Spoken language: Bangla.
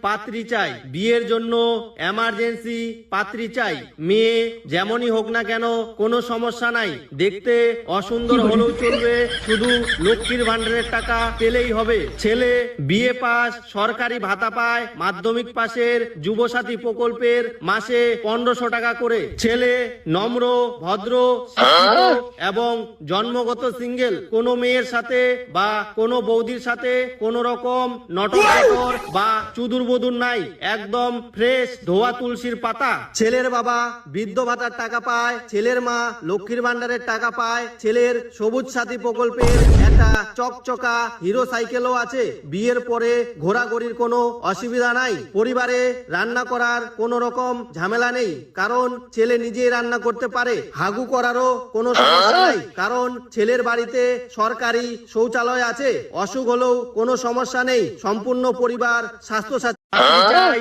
পাত্রী চাই, বিয়ের জন্য এমার্জেন্সি পাত্রী চাই। মেয়ে যেমনই হোক না কেন কোনো সমস্যা নাই, দেখতে অসুন্দর হলেও চলবে, শুধু লক্ষ্মীর ভান্ডারের টাকা পেলেই হবে। ছেলে বিএ পাস, সরকারি ভাতা পায়, মাধ্যমিক পাশের, যুবসাথী প্রকল্পের মাসে 1500 টাকা করে। ছেলে নম্র, ভদ্র, শিক্ষিত এবং জন্মগত সিঙ্গেল, কোনো মেয়ের সাথে বা কোনো বৌদির সাথে কোন রকম নটর বা চুদুর বুদুর নাই, একদম ফ্রেশ ধোয়া তুলসীর পাতা। ছেলের বাবা বৃদ্ধ ভাতার টাকা পায়, ছেলের মা লক্ষ্মীর ভান্ডারের টাকা পায়, ছেলের সবুজ সাথী প্রকল্পের একটা চকচকা হিরো সাইকেলও আছে। বিয়ের পরে ঘোরাঘুরির কোনো অসুবিধা নাই, পরিবারে রান্না করার কোনো রকম ঝামেলা নেই, কারণ ছেলে নিজেই রান্না করতে পারে। হাগু করারও কোনো সমস্যা নাই, কারণ ছেলের বাড়িতে সরকারি শৌচালয় আছে। অসুখ হলেও কোনো সমস্যা নেই, সম্পূর্ণ পরিবার স্বাস্থ্য সাথী চাই।